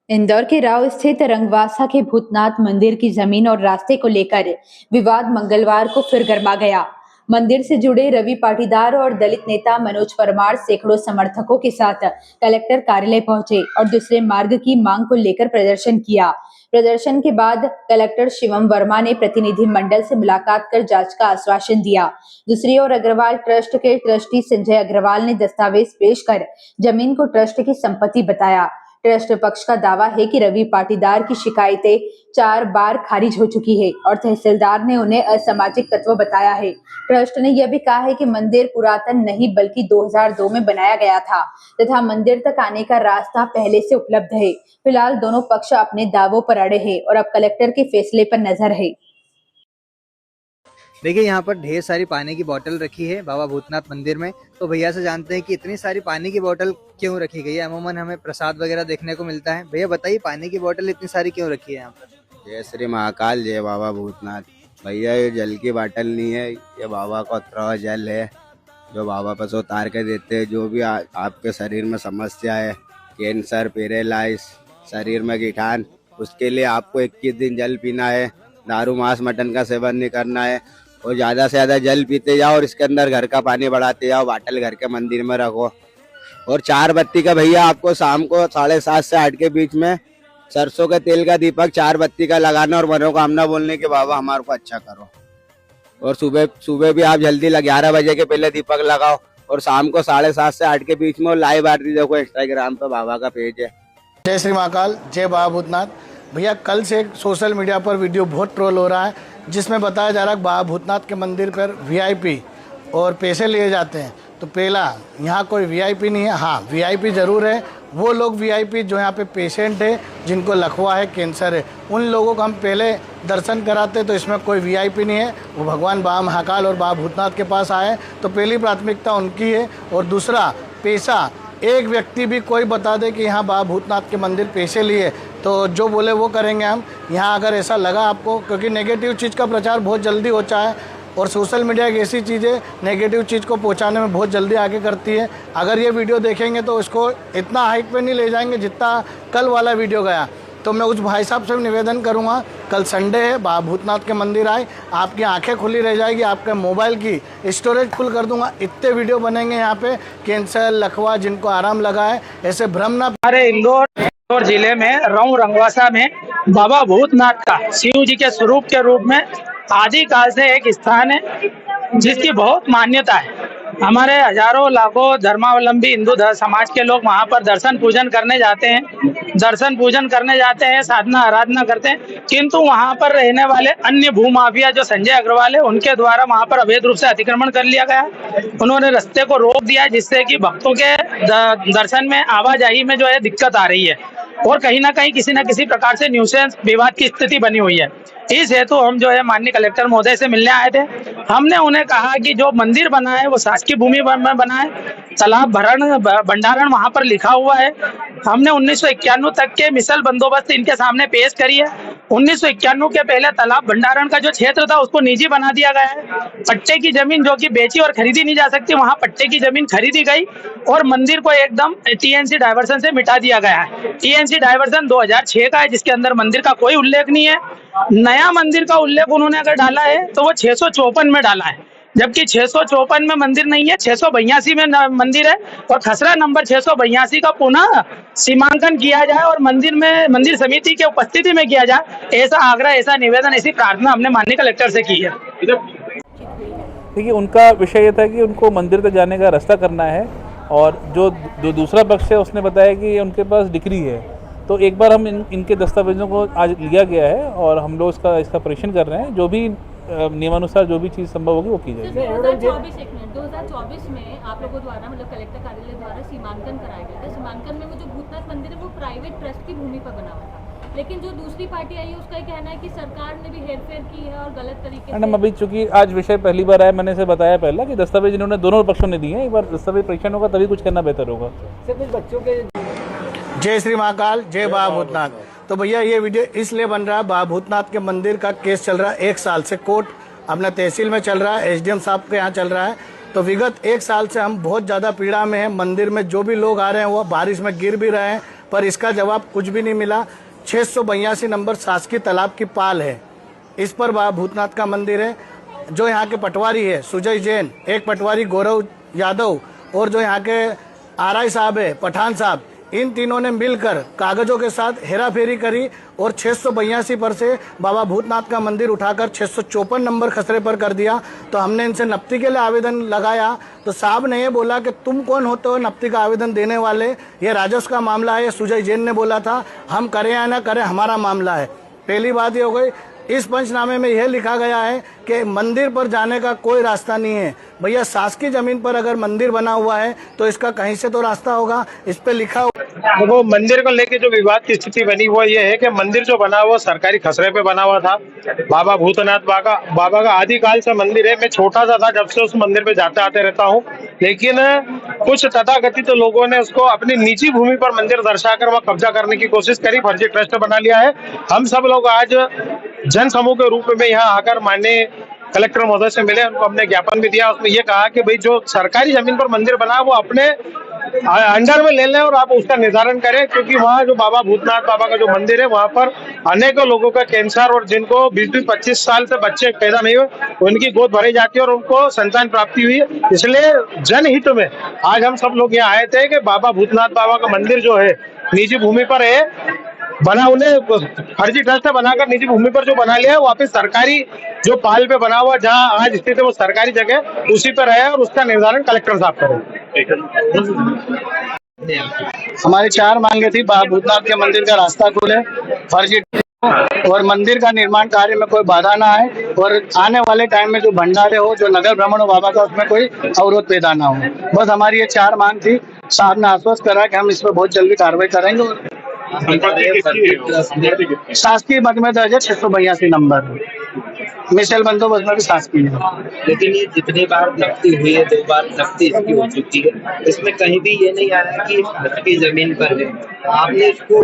इंदौर के राव स्थित रंगवासा के भूतनाथ मंदिर की जमीन और रास्ते को लेकर विवाद मंगलवार को फिर गर्मा गया। मंदिर से जुड़े रवि पाटीदार और दलित नेता मनोज परमार सैकड़ों समर्थकों के साथ कलेक्टर कार्यालय पहुंचे और दूसरे मार्ग की मांग को लेकर प्रदर्शन किया। प्रदर्शन के बाद कलेक्टर शिवम वर्मा ने प्रतिनिधि मंडल से मुलाकात कर जांच का आश्वासन दिया। दूसरी ओर अग्रवाल ट्रस्ट के ट्रस्टी संजय अग्रवाल ने दस्तावेज पेश कर जमीन को ट्रस्ट की संपत्ति बताया। ट्रस्ट पक्ष का दावा है कि रवि पाटीदार की शिकायतें 4 बार खारिज हो चुकी है और तहसीलदार ने उन्हें असामाजिक तत्व बताया है। ट्रस्ट ने यह भी कहा है कि मंदिर पुरातन नहीं बल्कि 2002 में बनाया गया था तथा मंदिर तक आने का रास्ता पहले से उपलब्ध है। फिलहाल दोनों पक्ष अपने दावों पर अड़े हैं और अब कलेक्टर के फैसले पर नजर है। देखिए यहाँ पर ढेर सारी पानी की बोतल रखी है बाबा भूतनाथ मंदिर में। तो भैया से जानते हैं कि इतनी सारी पानी की बोतल क्यों रखी गई है। अमूमन हमें प्रसाद वगैरह देखने को मिलता है। भैया बताइए पानी की बोतल इतनी सारी क्यों रखी है यहाँ पर। जय श्री महाकाल, जय बाबा भूतनाथ। भैया ये जल की बोतल नहीं है, ये बाबा का उतरा हुआ जल है जो बाबा पास उतार के देते हैं। जो भी आपके शरीर में समस्या है, कैंसर, पैरालाइज, शरीर में गिठान, उसके लिए आपको 21 दिन जल पीना है। दारू मांस मटन का सेवन नहीं करना है और ज़्यादा से ज़्यादा जल पीते जाओ और इसके अंदर घर का पानी बढ़ाते जाओ। बाटल घर के मंदिर में रखो। और 4 बत्ती का भैया आपको शाम को 7:30 से 8 के बीच में सरसों के तेल का दीपक 4 बत्ती का लगाना और मनोकामना बोलने के बाबा हमारे को अच्छा करो। और सुबह भी आप जल्दी 11 बजे के पहले दीपक लगाओ और शाम को 7:30 से 8 के बीच में लाइव आरती देखो। इंस्टाग्राम पे बाबा का पेज है। जय श्री महाकाल, जय बाबा भूतनाथ। भैया कल से एक सोशल मीडिया पर वीडियो बहुत ट्रोल हो रहा है जिसमें बताया जा रहा है बाबा भूतनाथ के मंदिर पर वीआईपी और पैसे लिए जाते हैं। तो पहला, यहाँ कोई वीआईपी नहीं है। हाँ, वीआईपी ज़रूर है। वो लोग वीआईपी जो यहाँ पे पेशेंट है, जिनको लकवा है, कैंसर है, उन लोगों को हम पहले दर्शन कराते। तो इसमें कोई वीआईपी नहीं है। वो भगवान बाबा महाकाल और बाबा भूतनाथ के पास आए तो पहली प्राथमिकता उनकी है। और दूसरा, पैसा, एक व्यक्ति भी कोई बता दे कि यहाँ बाबा भूतनाथ के मंदिर पैसे लिए तो जो बोले वो करेंगे हम। यहाँ अगर ऐसा लगा आपको, क्योंकि नेगेटिव चीज़ का प्रचार बहुत जल्दी होता है और सोशल मीडिया एक ऐसी चीज़ है नेगेटिव चीज़ को पहुँचाने में बहुत जल्दी आगे करती है। अगर ये वीडियो देखेंगे तो इसको इतना हाइट पे नहीं ले जाएंगे जितना कल वाला वीडियो गया। तो मैं उस भाई साहब से भी निवेदन करूंगा, कल संडे है, बाबा भूतनाथ के मंदिर आए, आपकी आंखें खुली रह जाएगी, आपके मोबाइल की स्टोरेज फुल कर दूंगा। इतने वीडियो बनेंगे यहाँ पे, कैंसर, लकवा, जिनको आराम लगा है, ऐसे भ्रम ना। हमारे इंदौर जिले में रंगवासा में बाबा भूतनाथ का शिव जी के स्वरूप के रूप में आदिकाल से एक स्थान है जिसकी बहुत मान्यता है। हमारे हजारों लाखों धर्मावलंबी हिंदू समाज के लोग वहाँ पर दर्शन पूजन करने जाते हैं, साधना आराधना करते हैं। किंतु वहाँ पर रहने वाले अन्य भूमाफिया जो संजय अग्रवाल है, उनके द्वारा वहाँ पर अवैध रूप से अतिक्रमण कर लिया गया। उन्होंने रास्ते को रोक दिया जिससे कि भक्तों के दर्शन में, आवाजाही में जो है दिक्कत आ रही है और कहीं ना कहीं किसी न किसी प्रकार से न्यूसेंस विवाद की स्थिति बनी हुई है। इस हेतु हम जो है माननीय कलेक्टर महोदय से मिलने आए थे। हमने उन्हें कहा कि जो मंदिर बना है वो शासकीय भूमि में बना है, तालाब भंडारण वहां पर लिखा हुआ है। हमने 1991 तक के मिसल बंदोबस्त इनके सामने पेश करी है। 1991 के पहले तालाब भंडारण का जो क्षेत्र था उसको निजी बना दिया गया है। पट्टे की जमीन जो कि बेची और खरीदी नहीं जा सकती, वहां पट्टे की जमीन खरीदी गई और मंदिर को एकदम टीएनसी डायवर्सन से मिटा दिया गया है। टीएनसी डायवर्सन 2006 का है जिसके अंदर मंदिर का कोई उल्लेख नहीं है। नया मंदिर का उल्लेख उन्होंने अगर डाला है तो वो 654 में डाला है, जबकि 654 में मंदिर नहीं है, 682 में मंदिर है। और खसरा नंबर 682 का पुनः सीमांकन किया जाए और मंदिर समिति के उपस्थिति में किया जाए, ऐसा आग्रह, ऐसा निवेदन, ऐसी प्रार्थना हमने माननीय कलेक्टर से की है। देखिए, उनका विषय ये था कि उनको मंदिर तक जाने का रास्ता करना है और जो दूसरा पक्ष है उसने बताया कि उनके पास डिग्री है। तो एक बार हम इनके दस्तावेजों को आज लिया गया है और हम लोग इसका परीक्षण कर रहे हैं। जो भी नियमानुसार जो भी चीज़ संभव होगी वो की जाएगी। 2024 में आप लोगों द्वारा, मतलब कलेक्टर कार्यालय द्वारा सीमांकन कराया गया था। सीमांकन में वो जो भूतनाथ मंदिर है वो प्राइवेट ट्रस्ट की भूमि पर बना हुआ था, लेकिन जो दूसरी पार्टी आई है उसका ये कहना है कि सरकार ने भी हेरफेर की है और गलत तरीके से। मैडम, अभी चूंकि आज विषय पहली बार आया, मैंने से बताया पहला कि दस्तावेज इन्होंने दोनों पक्षों ने दिए हैं। एक बार दस्तावेज परीक्षण होगा तभी कुछ करना बेहतर होगा। कुछ बच्चों के जय श्री महाकाल, जय बाबा भूतनाथ। तो भैया ये वीडियो इसलिए बन रहा है, बाबा भूतनाथ के मंदिर का केस चल रहा है 1 साल से, कोर्ट अपना तहसील में चल रहा है, एसडीएम साहब के यहाँ चल रहा है। तो विगत 1 साल से हम बहुत ज़्यादा पीड़ा में हैं। मंदिर में जो भी लोग आ रहे हैं वो बारिश में गिर भी रहे हैं, पर इसका जवाब कुछ भी नहीं मिला। 682 नंबर शासकीय तालाब की पाल है, इस पर बाबा भूतनाथ का मंदिर है। जो यहाँ के पटवारी है सुजय जैन, एक पटवारी गौरव यादव और जो यहाँ के आरआई साहब है पठान साहब, इन तीनों ने मिलकर कागजों के साथ हेराफेरी करी और 682 पर से बाबा भूतनाथ का मंदिर उठाकर 654 नंबर खसरे पर कर दिया। तो हमने इनसे नफ्ती के लिए आवेदन लगाया तो साहब ने ये बोला कि तुम कौन होते हो नफ्ती का आवेदन देने वाले, ये राजस्व का मामला है। ये सुजय जैन ने बोला था हम करें या ना करें हमारा मामला है। पहली बात ये हो गई। इस पंचनामे में यह लिखा गया है कि मंदिर पर जाने का कोई रास्ता नहीं है। भैया शासकीय जमीन पर अगर मंदिर बना हुआ है तो इसका कहीं से तो रास्ता होगा, इस पे लिखा हुआ। देखो मंदिर को लेके जो विवाद की स्थिति बनी वो ये है कि मंदिर जो बना हुआ सरकारी खसरे पे बना हुआ था। बाबा भूतनाथ बाबा का आदिकाल से मंदिर है। मैं छोटा सा था जब से उस मंदिर पे जाते आते रहता हूँ, लेकिन कुछ तथाकथित लोगों ने उसको अपनी निजी भूमि पर मंदिर दर्शाकर वह कब्जा करने की कोशिश करी, फर्जी ट्रस्ट बना लिया है। हम सब लोग आज जन समूह के रूप में यहाँ आकर माननीय कलेक्टर महोदय से मिले, उनको हमने ज्ञापन भी दिया। उसमें ये कहा कि भाई जो सरकारी जमीन पर मंदिर बना वो अपने अंडर में ले लें और आप उसका निर्धारण करें, क्योंकि वहाँ जो बाबा भूतनाथ बाबा का जो मंदिर है वहाँ पर अनेकों लोगों का कैंसर और जिनको 20-25 साल से बच्चे पैदा नहीं हुए उनकी गोद भरी जाती है और उनको संतान प्राप्ति हुई है। इसलिए जनहित में आज हम सब लोग यहाँ आए थे कि बाबा भूतनाथ बाबा का मंदिर जो है निजी भूमि पर है, बना उन्हें फर्जी ट्रस्ट बनाकर निजी भूमि पर जो बना लिया है वापस सरकारी जो पाल पे बना हुआ जहां आज स्थित है वो सरकारी जगह उसी पर है और उसका निर्धारण कलेक्टर साहब करें। हमारी 4 मांगे थी। बाबा भूतनाथ के मंदिर का रास्ता खुले, फर्जी और मंदिर का निर्माण कार्य में कोई बाधा ना आए और आने वाले टाइम में जो भंडारे हो, जो नगर भ्रमण हो बाबा का, उसमें कोई अवरोध पैदा ना हो। बस हमारी ये 4 मांग थी। साहब ने आश्वस्त करा कि हम इस पर बहुत जल्दी कार्रवाई करेंगे। शासकीय मद में दर्ज है 682 नंबर, मिसल बंदोबस्त में भी शासकीय है। लेकिन ये जितनी बार नफ्ती हुई है 2 बार नफ्ती इसकी हो चुकी है, इसमें कहीं भी ये नहीं आया कि नफ्ती जमीन पर है। आपने इसको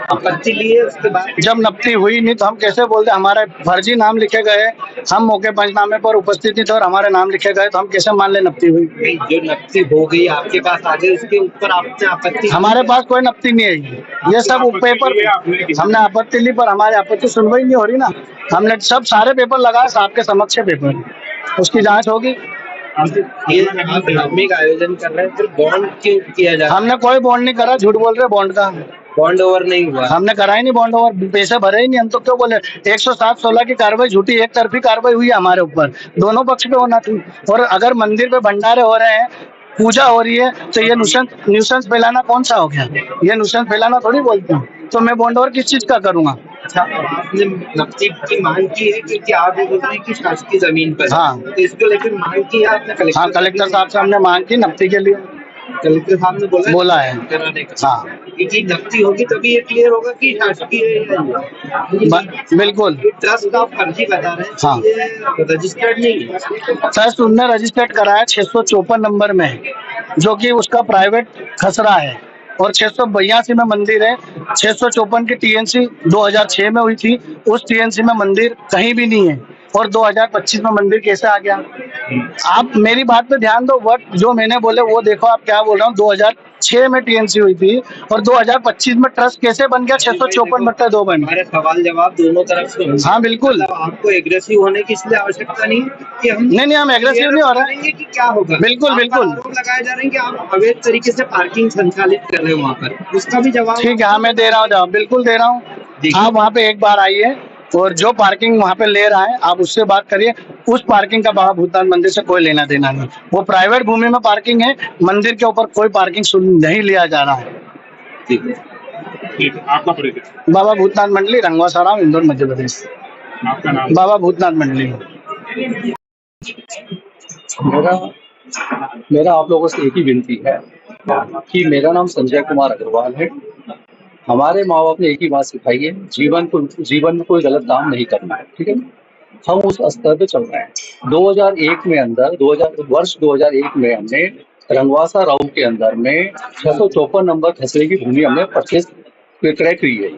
आपत्ति ली है उसके बाद? जब नफ्ती हुई नहीं तो हम कैसे बोलते, हमारे फर्जी नाम लिखे गए, हम मौके पंचनामे पर उपस्थित नहीं थे और हमारे नाम लिखे गए तो हम कैसे मान ले नफ्ती हुई? जो नफ्ती हो गई आपके पास आ गई उसके ऊपर आपने आपत्ति? हमारे पास कोई नफ्ती नहीं है, ये सब पेपर हमने आपत्ति ली पर हमारी आपत्ति सुनवाई नहीं हो रही ना। हमने सब सारे पेपर लगाए साहब के समक्ष, पेपर उसकी जांच होगी। ये आप धार्मिक आयोजन कर रहे हैं फिर बॉन्ड क्यों किया जा रहा है? हमने कोई बॉन्ड नहीं करा, झूठ बोल रहे। बॉन्ड का बॉन्ड ओवर नहीं हुआ, हमने करा ही नहीं बॉन्ड ओवर, पैसे भरे ही नहीं। हम तो क्यों बोले 107-16 की कार्रवाई झूठी, एक तरफी कार्रवाई हुई है हमारे ऊपर, दोनों पक्ष पे होना थी। और अगर मंदिर पे भंडारे हो रहे हैं, पूजा हो रही है तो ये न्यूसेंस फैलाना कौन सा हो गया? ये न्यूसेंस फैलाना थोड़ी बोलते हैं। तो मैं बॉन्ड ओवर किस चीज का करूंगा? अच्छा, आपने नफ्ती की मांग की है क्योंकि आप ये बोल रहे हैं कि शासकीय जमीन पर, हाँ, तो इसको लेकर मांग की है आपने? हाँ, कलेक्टर साहब से हमने मांग की नफ्ती के लिए, कलेक्टर साहब ने बोला है कराने का। हाँ, क्योंकि नफ्ती होगी तभी ये क्लियर होगा कि शासकीय है। बिल्कुल। ट्रस्ट का फर्जी बता रहे हैं, हाँ, ये रजिस्टर्ड नहीं है। ट्रस्ट उनने रजिस्टर्ड कराया 654 नंबर में, जो कि उसका प्राइवेट खसरा है, और 682 में मंदिर है। 654 की टीएनसी 2006 में हुई थी, उस टीएनसी में मंदिर कहीं भी नहीं है, और 2025 में मंदिर कैसे आ गया? आप मेरी बात पे ध्यान दो, वर्ड जो मैंने बोले वो देखो आप क्या बोल रहा हूँ। 2006 में टीएनसी हुई थी और 2025 में ट्रस्ट कैसे बन गया? 654/2 बन गया। हमारे सवाल जवाब दोनों तरफ से होंगे। हाँ बिल्कुल। मतलब आपको एग्रेसिव होने की इसलिए आवश्यकता नहीं कि हम एग्रेसिव नहीं हो रहे हैं कि क्या होगा। बिल्कुल बिल्कुल लगाए जा रहे हैं कि आप अवैध तरीके से पार्किंग संचालित कर रहे हो वहाँ पर, उसका भी जवाब ठीक है। हाँ मैं दे रहा हूँ जवाब, बिल्कुल दे रहा हूँ। आप वहाँ पे एक बार आइए और जो पार्किंग वहाँ पे ले रहा है आप उससे बात करिए। उस पार्किंग का बाबा भूतनाथ मंदिर से कोई लेना देना नहीं, वो प्राइवेट भूमि में पार्किंग है, मंदिर के ऊपर कोई पार्किंग नहीं लिया जा रहा है। ठीक है, आपका परिचय? बाबा भूतनाथ मंडली, रंगवा साराम, इंदौर, मध्य प्रदेश। आपका नाम? बाबा भूतनाथ मंडली। मेरा आप लोगों से एक ही विनती है कि मेरा नाम संजय कुमार अग्रवाल है। हमारे माँ बाप ने एक ही बात सिखाई है, जीवन में कोई गलत काम नहीं करना है, ठीक है। हम उस स्तर पे चल रहे हैं। 2001 में वर्ष 2001 में हमने रंगवासा राउंड के अंदर में 654 नंबर खसरे की भूमि हमने परचेज क्रय की है।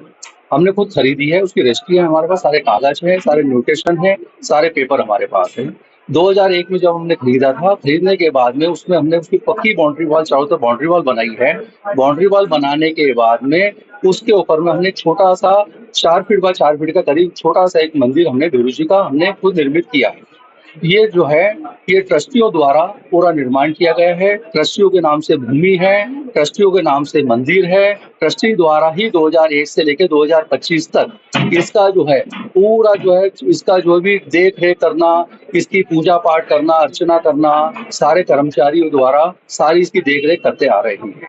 हमने खुद खरीदी है, उसकी रजिस्ट्री है हमारे पास, सारे कागज है, सारे नोटेशन है, सारे पेपर हमारे पास है। 2001 में जब हमने खरीदा था, खरीदने के बाद में उसमें हमने उसकी पक्की बाउंड्री वॉल, चारों तरफ बाउंड्री वॉल बनाई है। बाउंड्री वॉल बनाने के बाद में उसके ऊपर में हमने छोटा सा 4 फीट बाय 4 फीट का करीब छोटा सा एक मंदिर हमने गुरु जी का हमने खुद निर्मित किया है। ये जो है ये ट्रस्टियों द्वारा पूरा निर्माण किया गया है। ट्रस्टियों के नाम से भूमि है, ट्रस्टियों के नाम से मंदिर है। ट्रस्टी द्वारा ही 2001 से लेकर 2025 तक इसका जो है पूरा जो है इसका जो भी देख रेख करना, इसकी पूजा पाठ करना, अर्चना करना, सारे कर्मचारियों द्वारा सारी इसकी देख रेख करते आ रहे हैं।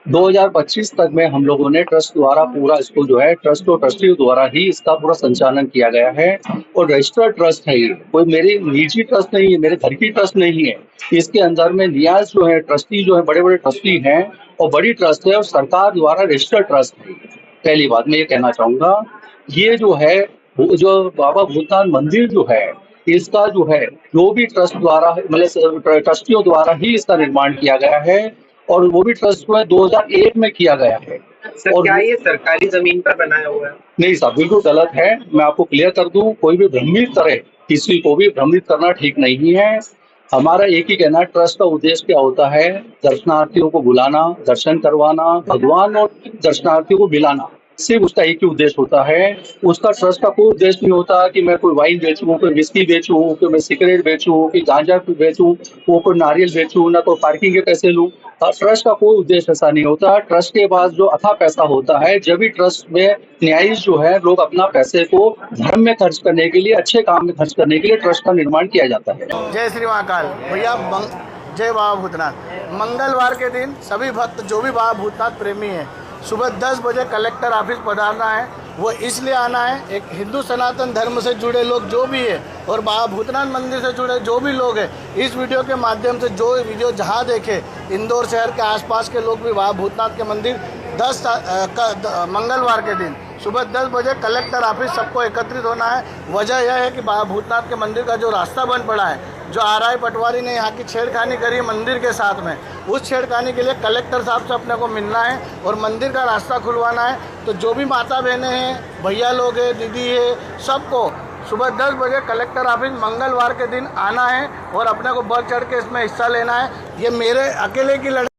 2025 तक में हम लोगों ने ट्रस्ट द्वारा पूरा इसको जो है ट्रस्ट और ट्रस्टियों द्वारा ही इसका पूरा संचालन किया गया है। और रजिस्टर्ड ट्रस्ट है, ये कोई मेरी निजी ट्रस्ट नहीं है, मेरे घर की ट्रस्ट नहीं है। इसके अंदर में न्यास जो है ट्रस्टी जो है बड़े बड़े ट्रस्टी हैं और बड़ी ट्रस्ट है और सरकार द्वारा रजिस्टर्ड ट्रस्ट है। पहली बात मैं ये कहना चाहूंगा, ये जो है जो बाबा भूतनाथ मंदिर जो है इसका जो है जो भी ट्रस्ट द्वारा मतलब ट्रस्टियों द्वारा ही इसका निर्माण किया गया है और वो भी ट्रस्ट जो है 2001 में किया गया है। सर, और क्या ये सरकारी जमीन पर बनाया हुआ है? नहीं साहब, बिल्कुल गलत है। मैं आपको क्लियर कर दूं, कोई भी भ्रमित करे, किसी को भी भ्रमित करना ठीक नहीं है। हमारा एक ही कहना, ट्रस्ट का उद्देश्य क्या होता है? दर्शनार्थियों को बुलाना, दर्शन करवाना, भगवान और दर्शनार्थियों को मिलाना, सिर्फ उसका एक ही उद्देश्य होता है। उसका ट्रस्ट का कोई उद्देश्य नहीं होता कि मैं कोई वाइन बेचूं, कोई विस्की बेचूं, कि मैं सिगरेट बेचूं, कि गांजा बेचूं, वो कोई नारियल बेचूं, ना कोई पार्किंग के पैसे लूं। ट्रस्ट का कोई उद्देश्य ऐसा नहीं होता। ट्रस्ट के पास जो अथाह पैसा होता है, जब भी ट्रस्ट में न्यायिक जो है लोग अपना पैसे को धर्म में खर्च करने के लिए, अच्छे काम में खर्च करने के लिए ट्रस्ट का निर्माण किया जाता है। जय श्री महाकाल। भैया जय बाबा भूतनाथ। मंगलवार के दिन सभी भक्त जो भी बाबा भूतनाथ प्रेमी हैं सुबह 10 बजे कलेक्टर ऑफिस पधारना है। वो इसलिए आना है, एक हिंदू सनातन धर्म से जुड़े लोग जो भी है और बाबा भूतनाथ मंदिर से जुड़े जो भी लोग हैं, इस वीडियो के माध्यम से जो वीडियो जहाँ देखे, इंदौर शहर के आसपास के लोग भी बाबा भूतनाथ के मंदिर मंगलवार के दिन सुबह 10 बजे कलेक्टर ऑफिस सबको एकत्रित होना है। वजह यह है कि बाबा भूतनाथ के मंदिर का जो रास्ता बंद पड़ा है, जो आरआई पटवारी ने यहाँ की छेड़खानी करी मंदिर के साथ में, उस छेड़खानी के लिए कलेक्टर साहब से अपने को मिलना है और मंदिर का रास्ता खुलवाना है। तो जो भी माता बहनें हैं, भैया लोग हैं, दीदी है, सबको सुबह 10 बजे कलेक्टर ऑफिस मंगलवार के दिन आना है और अपने को बढ़ चढ़ के इसमें हिस्सा लेना है। ये मेरे अकेले की लड़ाई